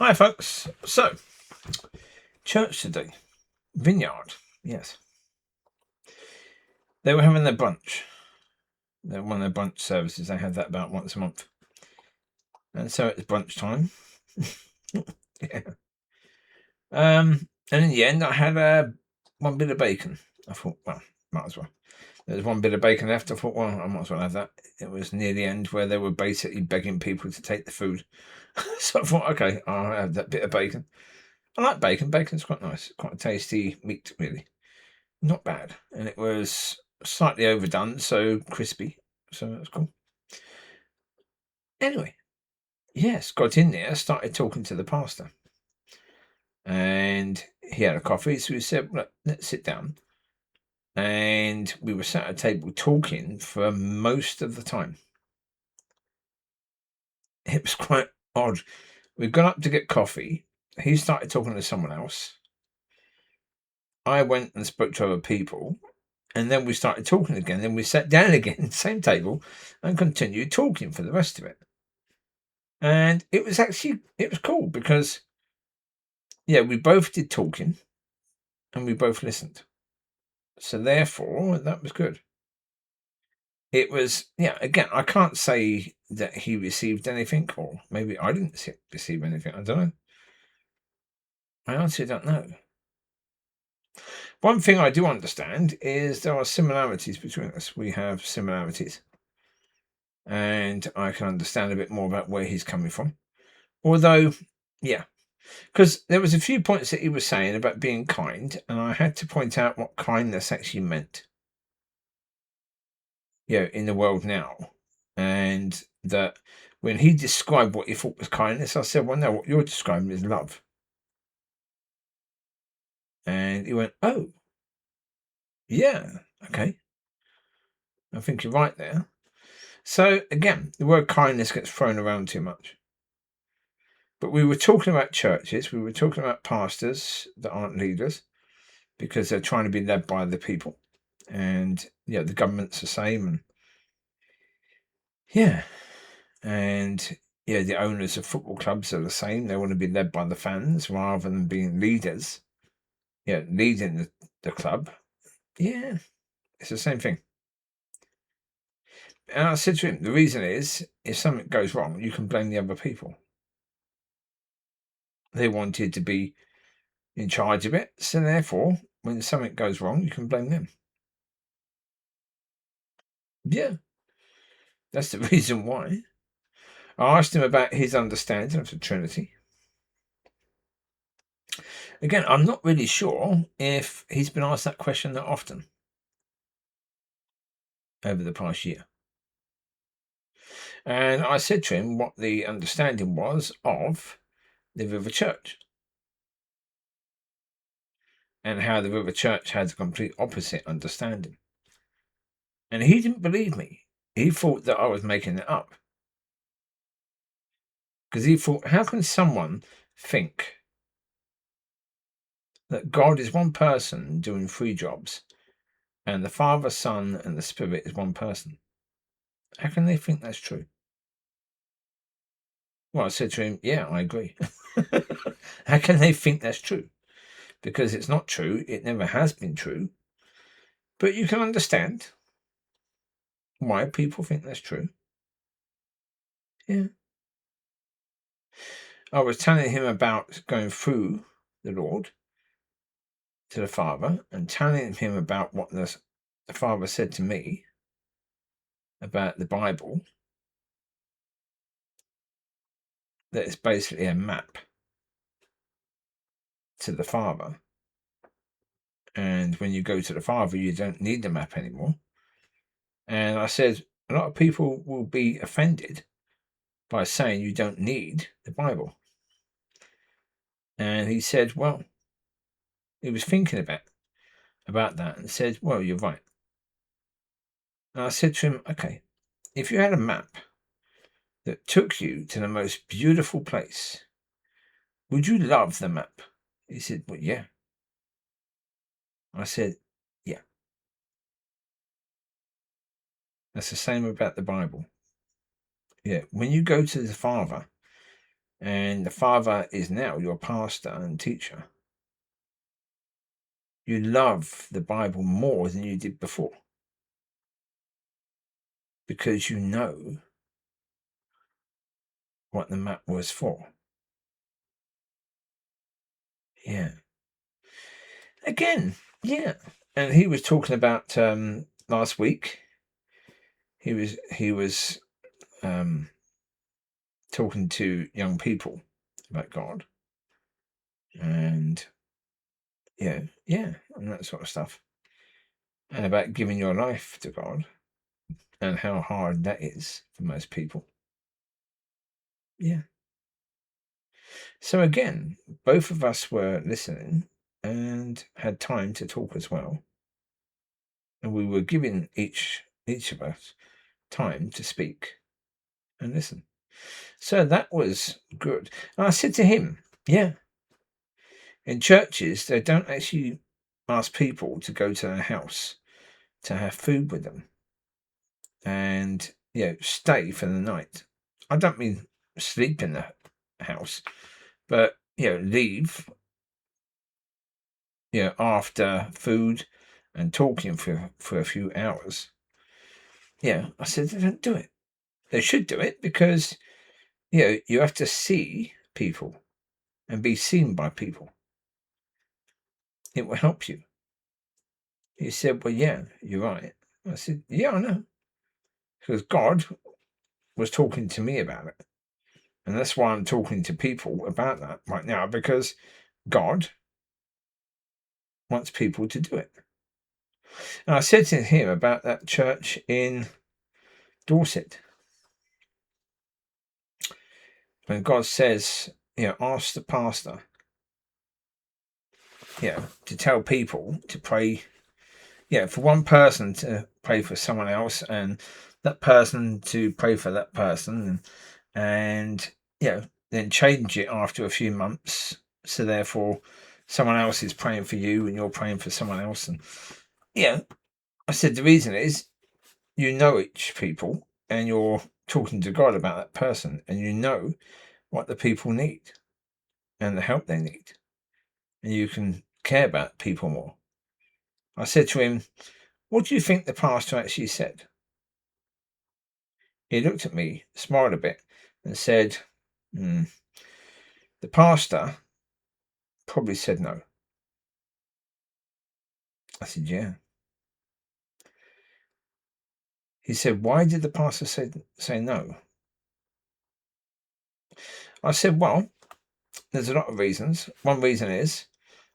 Hi, folks. So, church today. Vineyard. Yes. They were having their brunch. They're one of their brunch services. They have that about once a month. And so it's brunch time. Yeah. And in the end, I had one bit of bacon. I thought, well, might as well. There was one bit of bacon left. I thought, well, I might as well have that. It was near the end where they were basically begging people to take the food. So I thought, okay, I'll have that bit of bacon. I like bacon. Bacon's quite nice. Quite a tasty meat, really. Not bad. And it was slightly overdone, so crispy. So that's cool. Anyway, yes, got in there, started talking to the pastor. And he had a coffee, so we said, let's sit down. And we were sat at a table talking for most of the time. It was quite odd. We got up to get coffee. He started talking to someone else. I went and spoke to other people. And then we started talking again. Then we sat down again, same table, and continued talking for the rest of it. And it was cool because, yeah, we both did talking and we both listened. So therefore, that was good. It was, yeah, again, I can't say that he received anything, or maybe I didn't receive anything. I don't know. I honestly don't know. One thing I do understand is there are similarities between us. We have similarities. And I can understand a bit more about where he's coming from. Although, yeah, because there was a few points that he was saying about being kind, and I had to point out what kindness actually meant, in the world now. And that when he described what he thought was kindness, I said, well, no, what you're describing is love. And he went, oh, yeah, okay. I think you're right there. So again, the word kindness gets thrown around too much. But we were talking about churches, we were talking about pastors that aren't leaders because they're trying to be led by the people. And the government's the same. And the owners of football clubs are the same. They want to be led by the fans rather than being leaders. Leading the club. Yeah, it's the same thing. And I said to him, the reason is, if something goes wrong, you can blame the other people. They wanted to be in charge of it, so therefore, when something goes wrong, you can blame them. Yeah, that's the reason why. I asked him about his understanding of the Trinity. Again, I'm not really sure if he's been asked that question that often over the past year. And I said to him what the understanding was of the River Church and how the River Church has a complete opposite understanding. And he didn't believe me. He thought that I was making it up. Because he thought, how can someone think that God is one person doing 3 jobs and the Father, Son, and the Spirit is one person? How can they think that's true? Well, I said to him, yeah, I agree. How can they think that's true? Because it's not true. It never has been true. But you can understand why people think that's true. Yeah. I was telling him about going through the Lord to the Father and telling him about what the Father said to me about the Bible, that it's basically a map to the Father. And when you go to the Father, you don't need the map anymore. And I said, a lot of people will be offended by saying you don't need the Bible. And he said, well, he was thinking about that and said, well, you're right. And I said to him, okay, if you had a map that took you to the most beautiful place, would you love the map? He said, well, yeah. I said, yeah. That's the same about the Bible. Yeah, when you go to the Father and the Father is now your pastor and teacher. You love the Bible more than you did before because you know what the map was for. Yeah. Again, yeah. And he was talking about last week. He was talking to young people about God, and yeah, and that sort of stuff, and about giving your life to God, and how hard that is for most people. Yeah. So again, both of us were listening and had time to talk as well, and we were giving each of us time to speak and listen. So that was good. And I said to him, yeah, in churches, they don't actually ask people to go to their house to have food with them and, stay for the night. I don't mean sleep in the house, but, leave, after food and talking for a few hours. Yeah, I said they don't do it. They should do it because, you have to see people and be seen by people. It will help you. He said, well, yeah, you're right. I said, yeah, I know. Because God was talking to me about it. And that's why I'm talking to people about that right now, because God wants people to do it. And I said to him about that church in Dorset. When God says, ask the pastor, to tell people to pray, for one person to pray for someone else, and that person to pray for that person, and then change it after a few months. So therefore, someone else is praying for you, and you're praying for someone else. And I said the reason is you know each people, and you're talking to God about that person, and you know what the people need and the help they need, and you can care about people more. I said to him, what do you think the pastor actually said? He looked at me, smiled a bit, and said, the pastor probably said no. I said, yeah. He said, why did the pastor say no? I said, well, there's a lot of reasons. One reason is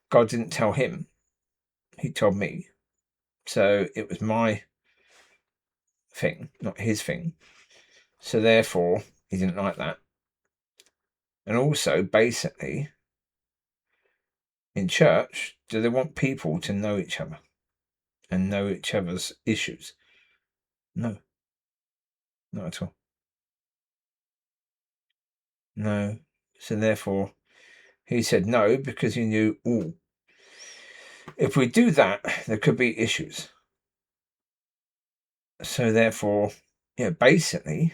God didn't tell him. He told me. So it was my thing, not his thing. So therefore, he didn't like that. And also, basically, in church, do they want people to know each other and know each other's issues? No, not at all. No. So therefore, he said no because he knew, if we do that, there could be issues. So therefore, basically,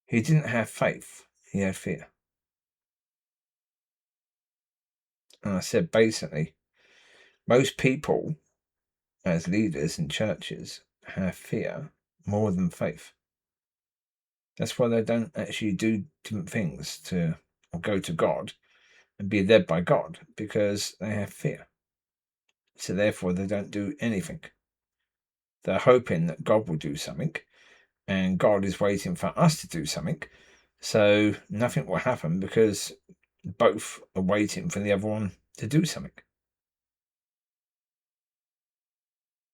he didn't have faith. He had fear. And I said, basically, most people as leaders in churches have fear more than faith. That's why they don't actually do different things or go to God and be led by God, because they have fear. So therefore, they don't do anything. They're hoping that God will do something, and God is waiting for us to do something. So nothing will happen because both are waiting for the other one to do something.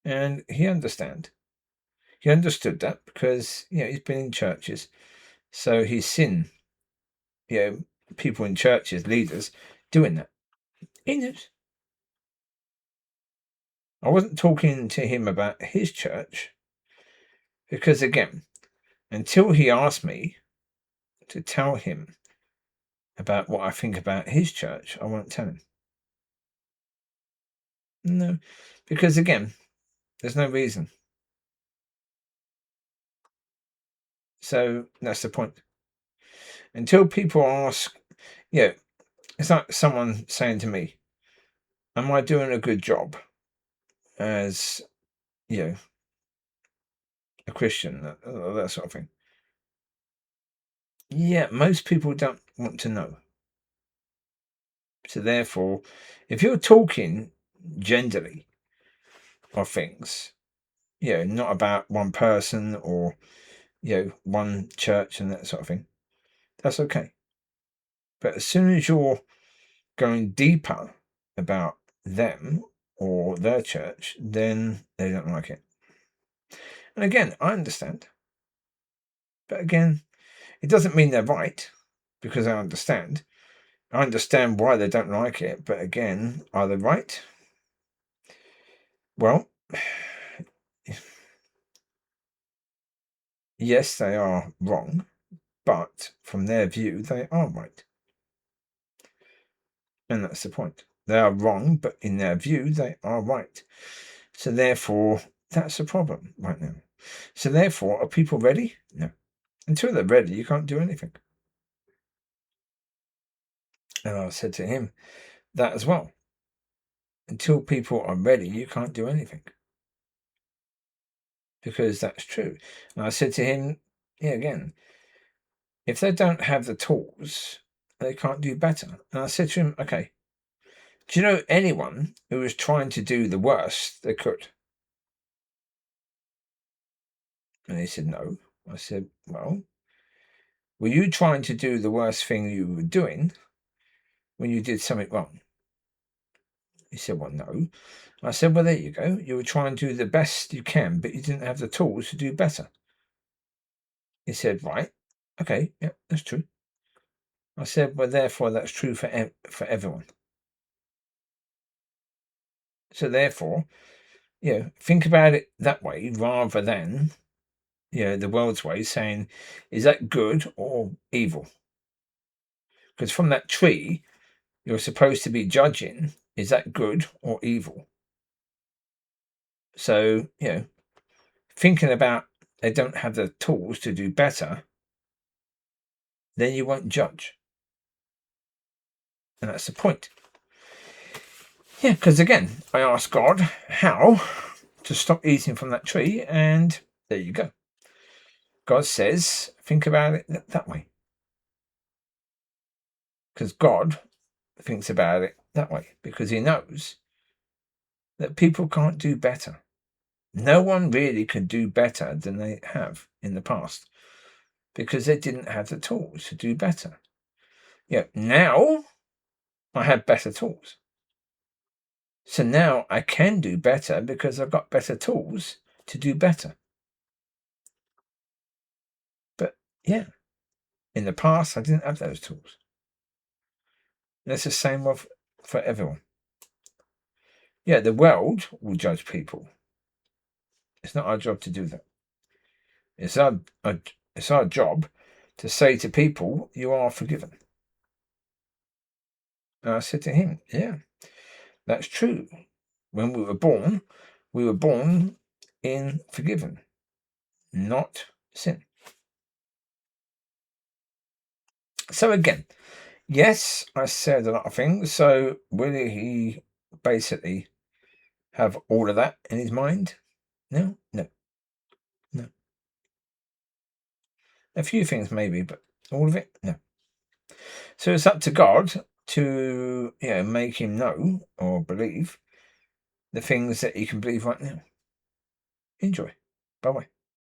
And he understood that because, he's been in churches. So he's seen, people in churches, leaders, doing that. He knows. I wasn't talking to him about his church because, again, until he asked me to tell him about what I think about his church, I won't tell him. No, because, again, there's no reason. So that's the point. Until people ask, it's like someone saying to me, am I doing a good job as, a Christian, that sort of thing? Yeah, most people don't want to know. So therefore, if you're talking generally of things, not about one person or, one church and that sort of thing, that's okay. But as soon as you're going deeper about them or their church, then they don't like it. And again, I understand. But again, it doesn't mean they're right, because I understand. I understand why they don't like it. But again, are they right? Well, yes, they are wrong. But from their view, they are right. And that's the point. They are wrong, but in their view, they are right. So therefore, that's the problem right now. So therefore, are people ready? No. Until they're ready, you can't do anything. And I said to him that as well. Until people are ready, you can't do anything. Because that's true. And I said to him, again, if they don't have the tools, they can't do better. And I said to him, okay, do you know anyone who was trying to do the worst they could? And he said, no. I said, well, were you trying to do the worst thing you were doing when you did something wrong? He said, well, no. I said, well, there you go. You were trying to do the best you can, but you didn't have the tools to do better. He said, right. Okay, yeah, that's true. I said, well, therefore, that's true for everyone. So therefore, think about it that way rather than, the world's way, saying, is that good or evil? Because from that tree, you're supposed to be judging, is that good or evil? So, thinking about they don't have the tools to do better, then you won't judge. And that's the point. Yeah, because again, I asked God how to stop eating from that tree, and there you go. God says, think about it that way. Because God thinks about it that way, because he knows that people can't do better. No one really can do better than they have in the past, because they didn't have the tools to do better. Now I have better tools. So now I can do better because I've got better tools to do better. But in the past, I didn't have those tools. And it's the same for everyone. The world will judge people. It's not our job to do that. It's our job to say to people, you are forgiven. And I said to him, that's true. When we were born in forgiven, not sin. So again, yes, I said a lot of things. So will he basically have all of that in his mind? No. A few things maybe, but all of it, no. So it's up to God to, make him know or believe the things that he can believe right now. Enjoy. Bye-bye.